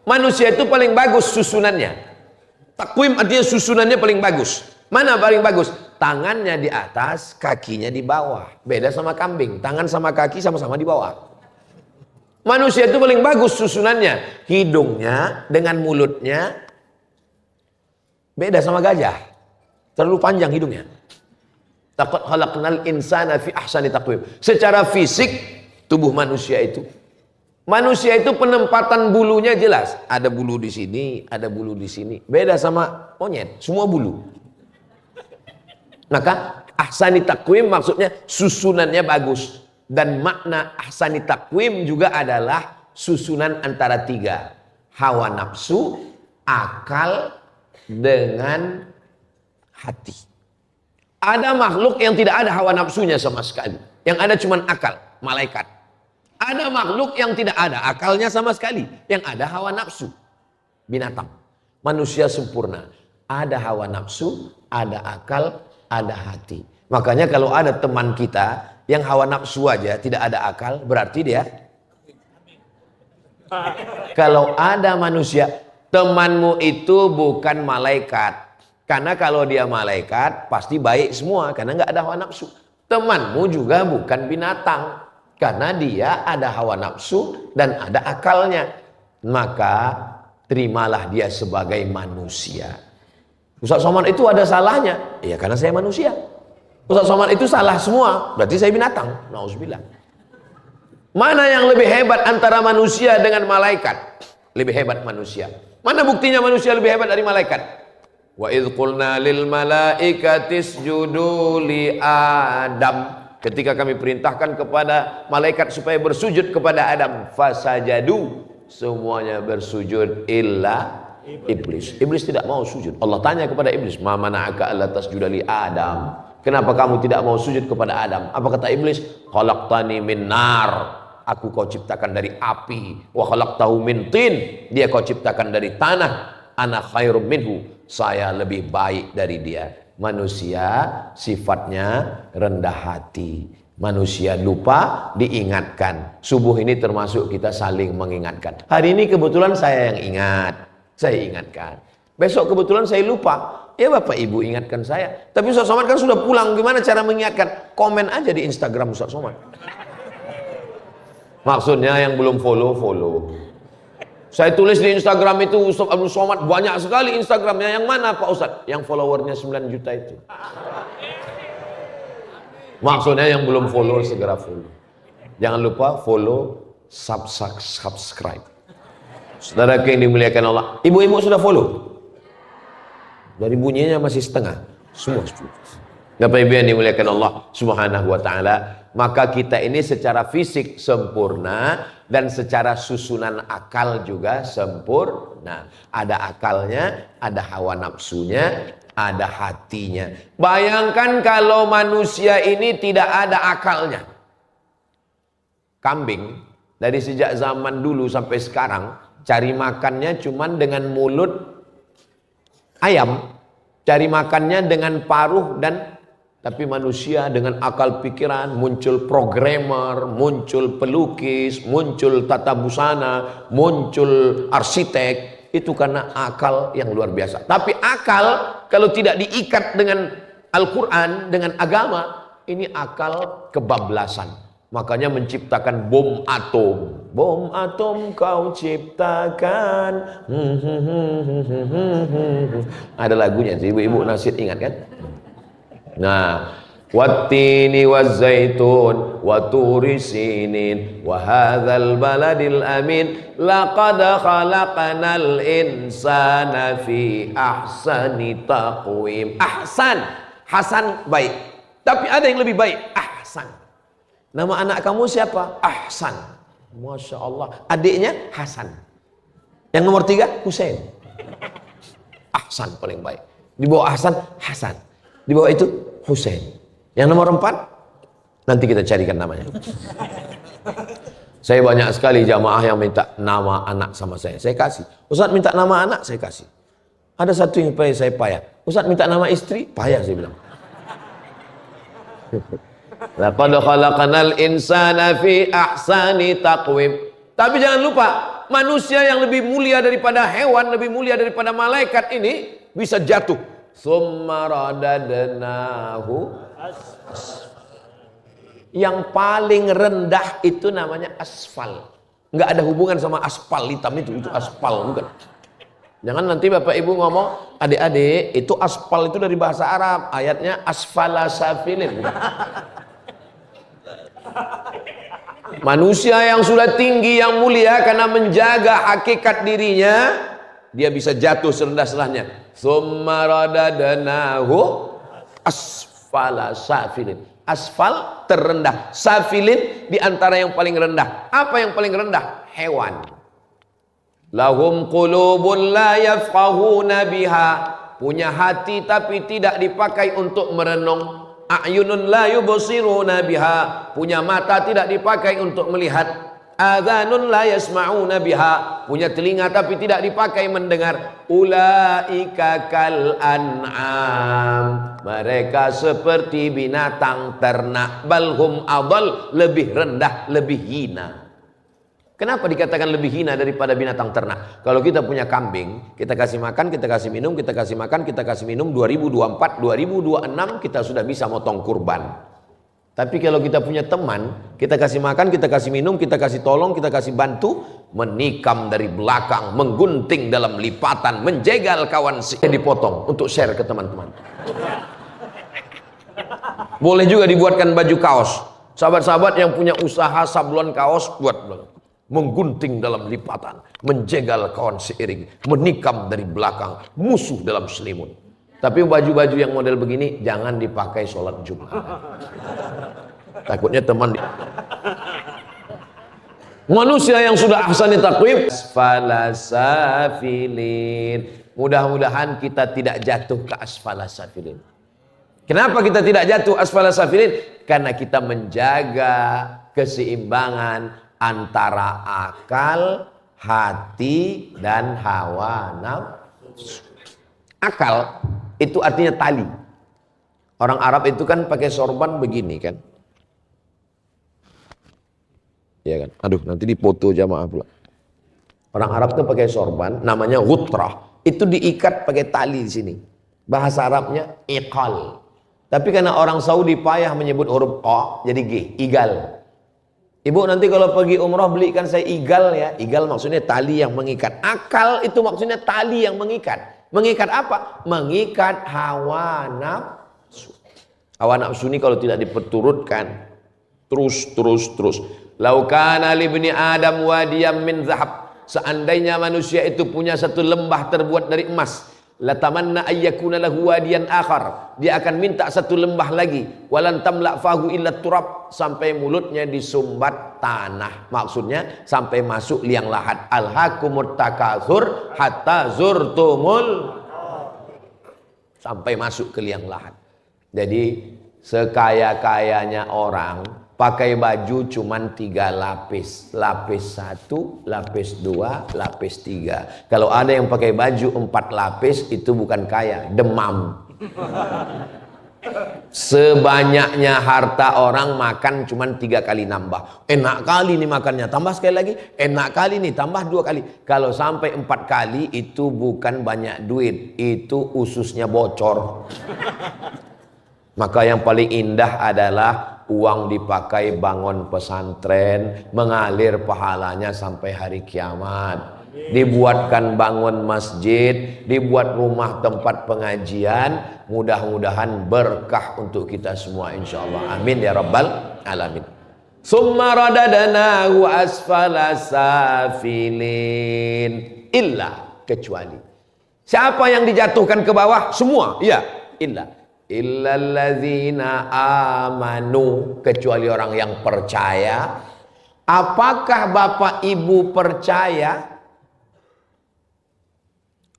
Manusia itu paling bagus susunannya. Taqwim artinya susunannya paling bagus. Mana paling bagus? Tangannya di atas, kakinya di bawah. Beda sama kambing, tangan sama kaki sama-sama di bawah. Manusia itu paling bagus susunannya. Hidungnya dengan mulutnya beda sama gajah. Terlalu panjang hidungnya. Laqad khalaqnal insana fi ahsani taqwim. Secara fisik tubuh manusia itu. Manusia itu penempatan bulunya jelas. Ada bulu di sini, ada bulu di sini. Beda sama monyet, semua bulu. Maka ahsani taqwim maksudnya susunannya bagus. Dan makna ahsani taqwim juga adalah susunan antara 3. Hawa nafsu, akal, dengan hati. Ada makhluk yang tidak ada hawa nafsunya sama sekali. Yang ada cuma akal, malaikat. Ada makhluk yang tidak ada akalnya sama sekali. Yang ada hawa nafsu, binatang. Manusia sempurna. Ada hawa nafsu, ada akal, ada hati. Makanya kalau ada teman kita yang hawa nafsu aja tidak ada akal, berarti dia. Kalau ada manusia, temanmu itu bukan malaikat. Karena kalau dia malaikat pasti baik semua karena nggak ada hawa nafsu. Temanmu juga bukan binatang karena dia ada hawa nafsu dan ada akalnya. Maka terimalah dia sebagai manusia. Ustaz Somad itu ada salahnya? Iya karena saya manusia. Ustaz Somad itu salah semua, berarti saya binatang. Nauzubillah. Mana yang lebih hebat antara manusia dengan malaikat? Lebih hebat manusia. Mana buktinya manusia lebih hebat dari malaikat? Wa idh qulna lil malaikati isjudu li Adam ketika kami perintahkan kepada malaikat supaya bersujud kepada Adam, fasajadu, semuanya bersujud illa iblis. Iblis tidak mau sujud. Allah tanya kepada iblis, ma mana'aka alla tasjuda li Adam, kenapa kamu tidak mau sujud kepada Adam? Apa kata iblis? Khalaqtani min nar, aku kau ciptakan dari api, wa khalaqtahu min tin, dia kau ciptakan dari tanah, ana khairum minhu, saya lebih baik dari dia. Manusia sifatnya rendah hati, manusia lupa diingatkan. Subuh ini termasuk kita saling mengingatkan. Hari ini kebetulan saya yang ingat, saya ingatkan. Besok kebetulan saya lupa, ya Bapak Ibu ingatkan saya. Tapi Ustaz Somad kan sudah pulang, gimana cara mengingatkan? Komen aja di Instagram Ustaz Somad. Maksudnya yang belum follow. Saya tulis di Instagram itu, Ustaz Abdul Somad banyak sekali Instagramnya. Yang mana Pak Ustaz? Yang followernya 9 juta itu. Maksudnya yang belum follow segera follow. Jangan lupa follow, subscribe. Saudara yang dimuliakan Allah, ibu-ibu sudah follow? Dari bunyinya masih setengah. Semua. Bapak Ibu yang dimuliakan Allah Subhanahu wa taala, maka kita ini secara fisik sempurna dan secara susunan akal juga sempurna. Ada akalnya, ada hawa nafsunya, ada hatinya. Bayangkan kalau manusia ini tidak ada akalnya. Kambing dari sejak zaman dulu sampai sekarang cari makannya cuman dengan mulut ayam, cari makannya dengan paruh dan tapi manusia dengan akal pikiran, muncul programmer, muncul pelukis, muncul tata busana, muncul arsitek, itu karena akal yang luar biasa. Tapi akal kalau tidak diikat dengan Al-Quran, dengan agama, ini akal kebablasan. Makanya menciptakan bom atom. Bom atom kau ciptakan. Ada lagunya, ibu-ibu nasyid ingat kan? Nah, wattini wazzaitun wa turi sinin wa hadzal baladil amin laqad khalaqnal insana fi ahsani taqwim. Ahsan, Hasan baik. Tapi ada yang lebih baik, Ahsan. Nama anak kamu siapa? Ahsan. Masya Allah. Adiknya Hasan. Yang nomor 3 Husain. Ahsan paling baik. Di bawah Ahsan, Hasan. Di bawah itu Husain. Yang nomor 4 nanti kita carikan namanya. Saya banyak sekali jamaah yang minta nama anak sama saya. Saya kasih. Ustaz minta nama anak, saya kasih. Ada satu yang saya payah. Ustaz minta nama istri, payah saya bilang. Laqad khalaqnal insana fi ahsani taqwim. Tapi jangan lupa, manusia yang lebih mulia daripada hewan, lebih mulia daripada malaikat ini bisa jatuh. Summa radadnahu. Yang paling rendah itu namanya asfal. Nggak ada hubungan sama aspal hitam itu aspal bukan. Jangan nanti Bapak Ibu ngomong, adik-adik itu aspal itu dari bahasa Arab, ayatnya asfala safilin. Manusia yang sudah tinggi, yang mulia karena menjaga hakikat dirinya, dia bisa jatuh serendah-serendahnya. Summa radadnahu asfala safilin. Asfal terendah, safilin di antara yang paling rendah. Apa yang paling rendah? Hewan. Lahum qulubun la yafqahuna biha. Punya hati tapi tidak dipakai untuk merenung. A'yunun la yubsiruna biha. Punya mata tidak dipakai untuk melihat. Adhanun la yasma'una biha. Punya telinga tapi tidak dipakai mendengar. Ulaika kal an'am. Mereka seperti binatang ternak. Balhum adal, lebih rendah, lebih hina. Kenapa dikatakan lebih hina daripada binatang ternak? Kalau kita punya kambing, kita kasih makan, kita kasih minum, kita kasih makan, kita kasih minum, 2024, 2026 kita sudah bisa motong kurban. Tapi kalau kita punya teman, kita kasih makan, kita kasih minum, kita kasih tolong, kita kasih bantu, menikam dari belakang, menggunting dalam lipatan, menjegal kawan dipotong untuk share ke teman-teman. Boleh juga dibuatkan baju kaos. Sahabat-sahabat yang punya usaha sablon kaos, buat menggunting dalam lipatan, menjegal kawan seiring, menikam dari belakang, musuh dalam selimut. Tapi baju-baju yang model begini jangan dipakai sholat Jumat. Takutnya teman manusia yang sudah ahsani taqwim asfalasafilin. Mudah-mudahan kita tidak jatuh ke asfalasafilin. Kenapa kita tidak jatuh asfalasafilin? Karena kita menjaga keseimbangan antara akal, hati, dan hawa nafsu. Akal itu artinya tali. Orang Arab itu kan pakai sorban begini kan. Ya kan? Aduh, nanti dipoto jamaah pula. Orang Arab tuh pakai sorban, namanya ghutrah. Itu diikat pakai tali di sini. Bahasa Arabnya iqal. Tapi karena orang Saudi payah menyebut huruf O, jadi G, igal. Ibu nanti kalau pergi umrah belikan saya igal ya. Igal maksudnya tali yang mengikat. Akal itu maksudnya tali yang mengikat. Mengikat apa? Mengikat hawa nafsu. Hawa nafsu ini kalau tidak diperturutkan, terus. Lau kana li ibni Adam wadiyam min zahab. Seandainya manusia itu punya satu lembah terbuat dari emas, latamanna ayyakuna lahu wadiyan akhar. Dia akan minta satu lembah lagi. Walan tamla fahu illa turab. Sampai mulutnya disumbat tanah. Maksudnya sampai masuk liang lahat. Alhaakumut takatsur hatta zurtumul. Sampai masuk ke liang lahat. Jadi sekaya-kayanya orang pakai baju cuman 3 lapis. Lapis 1, lapis 2, lapis 3. Kalau ada yang pakai baju 4 lapis, itu bukan kaya, demam. Sebanyaknya harta orang makan cuman 3 kali nambah. Enak kali nih makannya, tambah sekali lagi. Enak kali nih, tambah 2 kali. Kalau sampai 4 kali, itu bukan banyak duit. Itu ususnya bocor. Maka yang paling indah adalah uang dipakai bangun pesantren, mengalir pahalanya sampai hari kiamat. Dibuatkan bangun masjid, dibuat rumah tempat pengajian. Mudah-mudahan berkah untuk kita semua insyaallah. Amin ya rabbal alamin. Summa radadnahu asfala safilin. Illa, kecuali. Siapa yang dijatuhkan ke bawah? Semua. Iya, illa. Illalladzina amanu, kecuali orang yang percaya. Apakah Bapak Ibu percaya?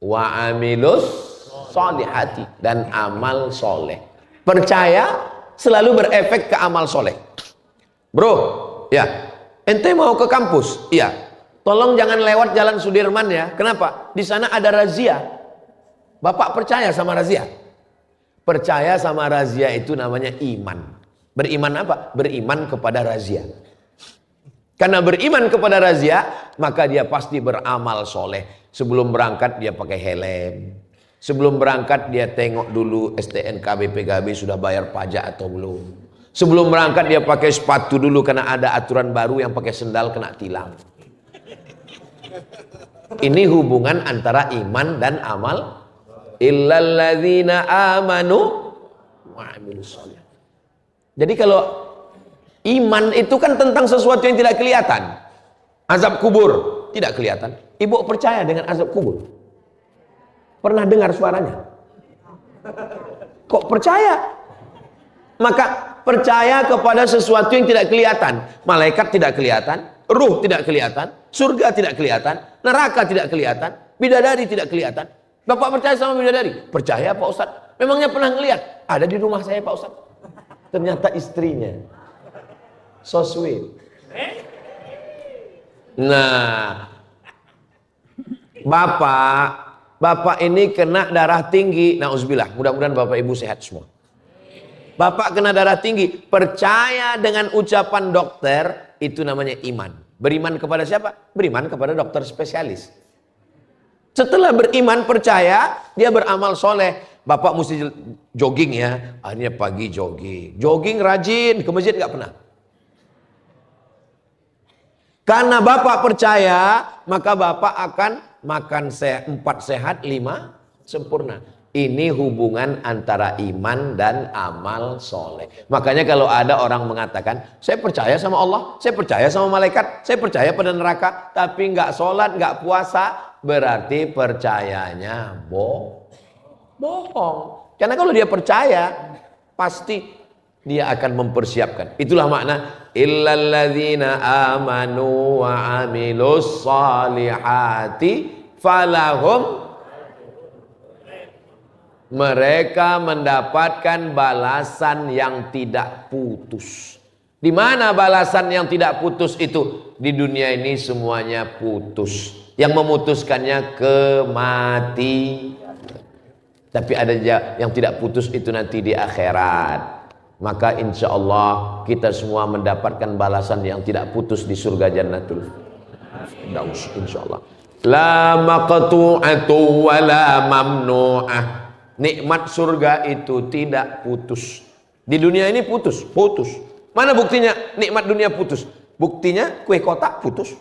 Wa amilus solihati, dan amal soleh. Percaya selalu berefek ke amal soleh. Bro, ya, ente mau ke kampus? Iya. Tolong jangan lewat jalan Sudirman ya. Kenapa? Di sana ada razia. Bapak percaya sama razia? Percaya sama razia itu namanya iman. Beriman apa? Beriman kepada razia. Karena beriman kepada razia, maka dia pasti beramal soleh. Sebelum berangkat dia pakai helm. Sebelum berangkat dia tengok dulu STNK BPKB sudah bayar pajak atau belum. Sebelum berangkat dia pakai sepatu dulu karena ada aturan baru yang pakai sendal kena tilang. Ini hubungan antara iman dan amal. Illalladzina amanu wa amilus solihah. Jadi kalau iman itu kan tentang sesuatu yang tidak kelihatan. Azab kubur tidak kelihatan. Ibu percaya dengan azab kubur? Pernah dengar suaranya? Kok percaya? Maka percaya kepada sesuatu yang tidak kelihatan. Malaikat tidak kelihatan, ruh tidak kelihatan, surga tidak kelihatan, neraka tidak kelihatan, bidadari tidak kelihatan. Bapak percaya sama bidadari? Percaya Pak Ustadz. Memangnya pernah ngelihat? Ada di rumah saya Pak Ustadz. Ternyata istrinya. So sweet. Nah, Bapak ini kena darah tinggi. Nauzubillah. Mudah-mudahan Bapak Ibu sehat semua. Bapak kena darah tinggi. Percaya dengan ucapan dokter, itu namanya iman. Beriman kepada siapa? Beriman kepada dokter spesialis. Setelah beriman percaya, dia beramal soleh. Bapak mesti jogging ya. Akhirnya pagi jogging. Jogging rajin, ke masjid gak pernah. Karena Bapak percaya, maka Bapak akan makan 4 sehat, 5 sempurna. Ini hubungan antara iman dan amal soleh. Makanya kalau ada orang mengatakan, saya percaya sama Allah, saya percaya sama malaikat, saya percaya pada neraka, tapi nggak sholat, nggak puasa, berarti percayanya bohong. Karena kalau dia percaya, pasti Dia akan mempersiapkan. Itulah makna illalladzina amanu wa amilus salihati falahum, mereka mendapatkan balasan yang tidak putus. Di mana balasan yang tidak putus itu? Di dunia ini semuanya putus. Yang memutuskannya kematian. Tapi ada yang tidak putus itu nanti di akhirat. Maka insya Allah kita semua mendapatkan balasan yang tidak putus di surga Jannatul Firdaus, insya Allah. La maqtu'atu wa la mamnu'ah. Nikmat surga itu tidak putus. Di dunia ini putus. Mana buktinya nikmat dunia putus? Buktinya kue kotak putus.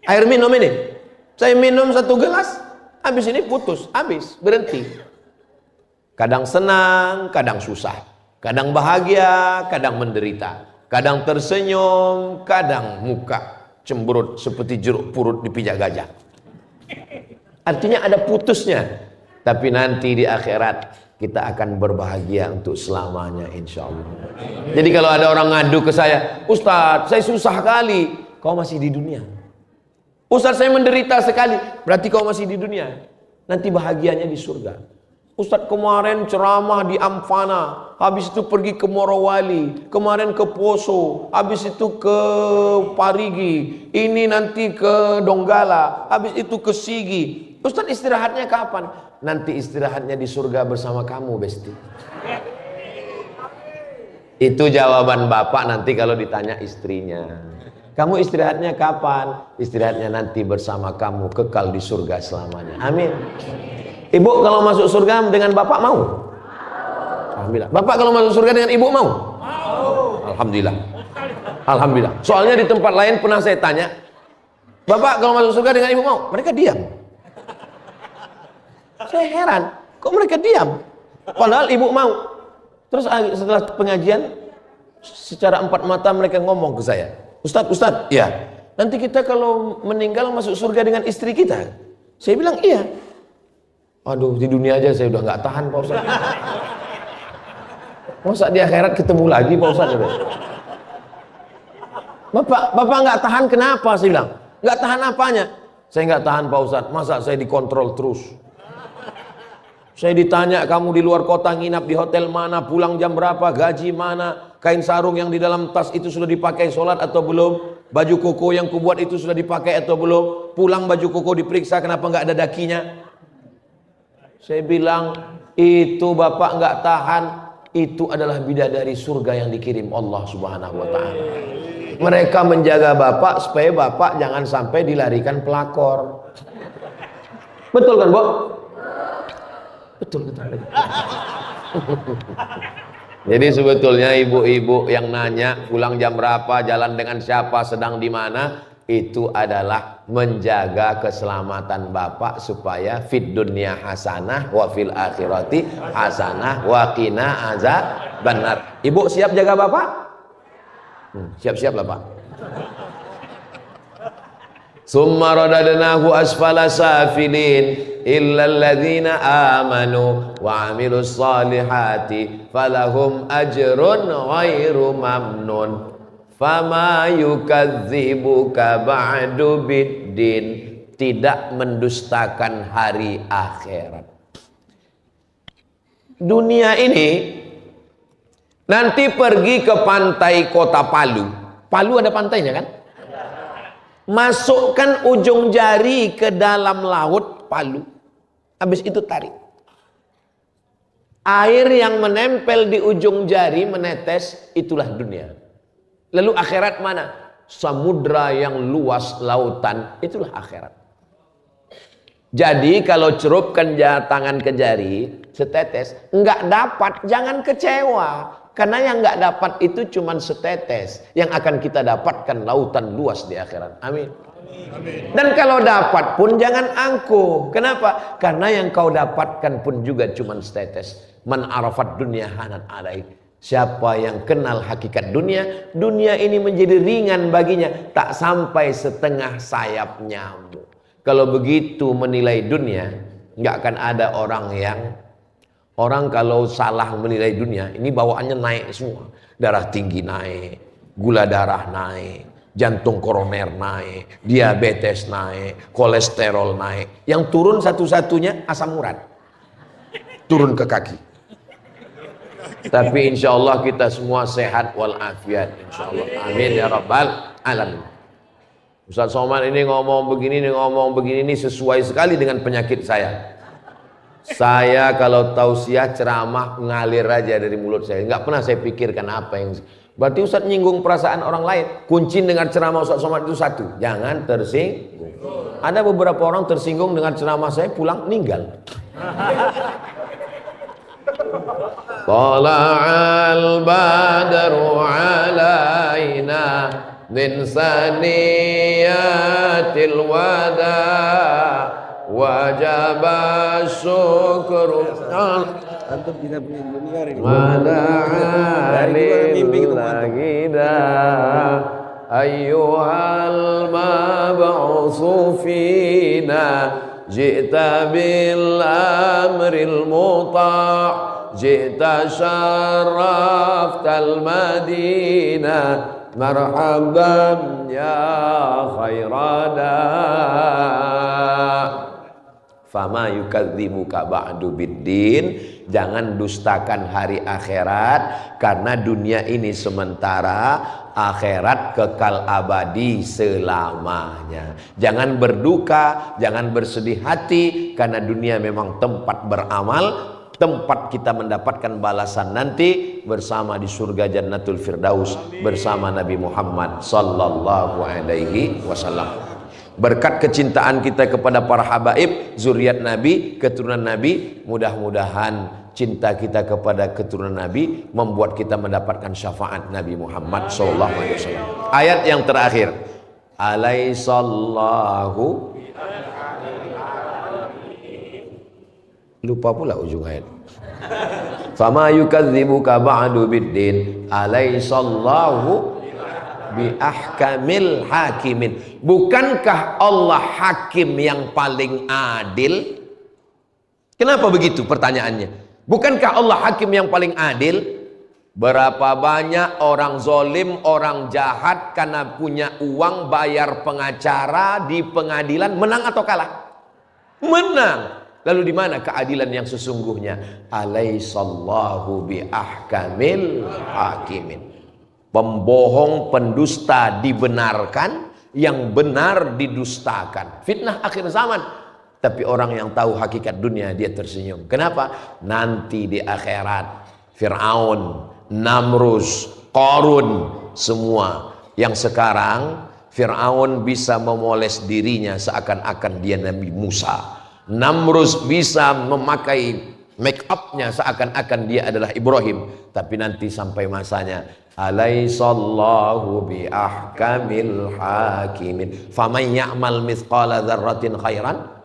Air minum ini, saya minum 1 gelas, habis ini putus, habis, berhenti. Kadang senang, kadang susah. Kadang bahagia, kadang menderita. Kadang tersenyum, kadang muka cemberut seperti jeruk purut dipijak gajah. Artinya ada putusnya. Tapi nanti di akhirat kita akan berbahagia untuk selamanya, insya Allah. Jadi kalau ada orang ngadu ke saya, Ustadz saya susah kali, kau masih di dunia. Ustadz saya menderita sekali, berarti kau masih di dunia. Nanti bahagianya di surga. Ustadz kemarin ceramah di Ampana, habis itu pergi ke Morowali, kemarin ke Poso, habis itu ke Parigi, ini nanti ke Donggala, habis itu ke Sigi. Ustadz istirahatnya kapan? Nanti istirahatnya di surga bersama kamu, Besti. Itu jawaban bapak nanti kalau ditanya istrinya. Kamu istirahatnya kapan? Istirahatnya nanti bersama kamu, kekal di surga selamanya. Amin. Ibu kalau masuk surga dengan bapak mau? Alhamdulillah. Bapak kalau masuk surga dengan ibu mau? Alhamdulillah. Alhamdulillah. Soalnya di tempat lain pernah saya tanya, bapak kalau masuk surga dengan ibu mau? Mereka diam. Saya heran, kok mereka diam? Padahal ibu mau. Terus setelah pengajian, secara 4 mata mereka ngomong ke saya, Ustadz, ya, nanti kita kalau meninggal masuk surga dengan istri kita. Saya bilang iya. Aduh, di dunia aja saya udah nggak tahan, Pak Ustadz. Masa di akhirat ketemu lagi, Pak Ustadz? Bapak nggak tahan kenapa? Saya bilang, nggak tahan apanya? Saya nggak tahan, Pak Ustadz. Masa saya dikontrol terus? Saya ditanya, kamu di luar kota nginap di hotel mana, pulang jam berapa, gaji mana, kain sarung yang di dalam tas itu sudah dipakai sholat atau belum, baju koko yang kubuat itu sudah dipakai atau belum, pulang baju koko diperiksa kenapa nggak ada dakinya. Saya bilang, itu bapak nggak tahan, itu adalah bidadari surga yang dikirim Allah Subhanahu wa Ta'ala. Mereka menjaga bapak supaya bapak jangan sampai dilarikan pelakor. Betul kan, Bu? Betul. Jadi sebetulnya ibu-ibu yang nanya pulang jam berapa, jalan dengan siapa, sedang di mana, itu adalah menjaga keselamatan bapak supaya fid dunya hasanah wa fil akhirati hasanah wa qina azabannar. Ibu siap jaga bapak? Siap-siap lah, Pak. Summa radadnahu asfala safilin illal ladzina amanu wa amilus salihati falahum ajrun ghairu mamnun fama yukadzibuka ba'du biddin. Tidak mendustakan hari akhirat. Dunia ini nanti pergi ke pantai kota Palu. Palu ada pantainya kan? Masukkan ujung jari ke dalam laut Palu, habis itu tarik. Air yang menempel di ujung jari menetes, itulah dunia. Lalu akhirat mana? Samudra yang luas lautan, itulah akhirat. Jadi kalau cerupkan tangan ke jari setetes, enggak dapat, jangan kecewa. Karena yang nggak dapat itu cuma setetes. Yang akan kita dapatkan lautan luas di akhirat. Amin. Dan kalau dapat pun jangan angkuh. Kenapa? Karena yang kau dapatkan pun juga cuma setetes. Man arafat dunia hanat alaih. Siapa yang kenal hakikat dunia, dunia ini menjadi ringan baginya. Tak sampai setengah sayap nyamuk. Kalau begitu menilai dunia, nggak akan ada orang yang Orang kalau salah menilai dunia, ini bawaannya naik semua. Darah tinggi naik, gula darah naik, jantung koroner naik, diabetes naik, kolesterol naik. Yang turun satu-satunya asam urat. Turun ke kaki. Tapi insya Allah kita semua sehat walafiat. Insya Allah. Amin ya rabbal alamin. Ustaz Somad ini ngomong begini, ini sesuai sekali dengan penyakit saya. Saya kalau tausiah ceramah ngalir aja dari mulut saya. Nggak pernah saya pikirkan apa yang. Berarti Ustaz nyinggung perasaan orang lain. Kunci dengar ceramah Ustaz Somad itu satu, jangan tersinggung. Ada beberapa orang tersinggung dengan ceramah saya, pulang meninggal. Tala'al badru alaina min saniyatil wada' wajaba syukru antum tidak mendengar ini mada'alil lagida ayyuhal mab'usu fina ji'ta bil amril muta' ji'ta syaraftal madinah marhaban ya khairana fama yukadzibuka ba'du biddin. Jangan dustakan hari akhirat, karena dunia ini sementara, akhirat kekal abadi selamanya. Jangan berduka, jangan bersedih hati, karena dunia memang tempat beramal, tempat kita mendapatkan balasan nanti bersama di surga Jannatul Firdaus bersama Nabi Muhammad sallallahu alaihi wasallam. Berkat kecintaan kita kepada para habaib, zuriat Nabi, keturunan Nabi, mudah-mudahan cinta kita kepada keturunan Nabi membuat kita mendapatkan syafaat Nabi Muhammad sallallahu alaihi wasallam. Ayat yang terakhir, alaihissallahu, lupa pula ujung ayat. Fama yukadzibuka ba'du biddin alaihissallahu bi ahkamil hakimin. Bukankah Allah hakim yang paling adil? Kenapa begitu pertanyaannya? Bukankah Allah hakim yang paling adil? Berapa banyak orang zolim, orang jahat karena punya uang bayar pengacara di pengadilan, menang atau kalah? Menang. Lalu di mana keadilan yang sesungguhnya? Alaihissallahu bi ahkamil hakimin. Pembohong, pendusta dibenarkan, yang benar didustakan. Fitnah akhir zaman. Tapi orang yang tahu hakikat dunia, dia tersenyum. Kenapa? Nanti di akhirat Fir'aun, Namrus, Qarun, semua. Yang sekarang Fir'aun bisa memoles dirinya seakan-akan dia Nabi Musa. Namrus bisa memakai make upnya seakan-akan dia adalah Ibrahim. Tapi nanti sampai masanya, alaihissallahu bi ahkamil hakimin. Faman ya'mal mithqala dzarratin khairan.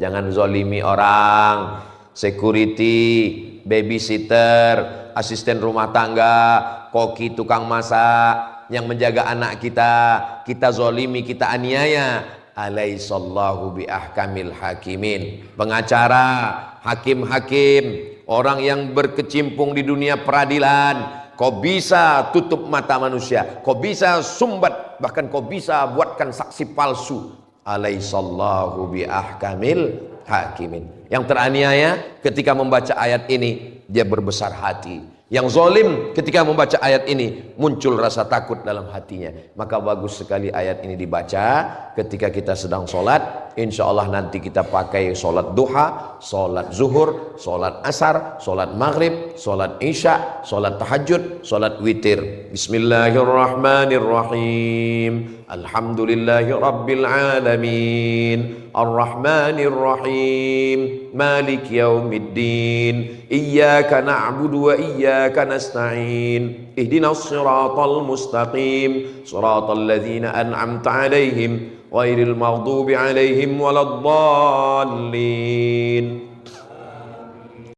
Jangan zolimi orang, security, babysitter, asisten rumah tangga, koki, tukang masak, yang menjaga anak kita zolimi, kita aniaya. Alaihissallahu bi ahkamil hakimin. Pengacara, hakim-hakim, orang yang berkecimpung di dunia peradilan, kau bisa tutup mata manusia, kau bisa sumbat, bahkan kau bisa buatkan saksi palsu. Alaihissallahu bi ahkamil hakimin. Yang teraniaya ketika membaca ayat ini, dia berbesar hati. Yang zalim ketika membaca ayat ini, muncul rasa takut dalam hatinya. Maka bagus sekali ayat ini dibaca ketika kita sedang sholat. Insya Allah nanti kita pakai sholat duha, sholat zuhur, sholat asar, sholat maghrib, sholat isya, sholat tahajud, sholat witir. Bismillahirrahmanirrahim. Alhamdulillahi rabbil alamin. Ar-Rahmanir-Rahim. Malik yaumiddin. Iyyaka na'budu wa iyyaka nasta'in. Ihdinas siratal mustaqim. Siratal ladzina an'amta 'alaihim ghairil maghdubi 'alaihim waladdallin.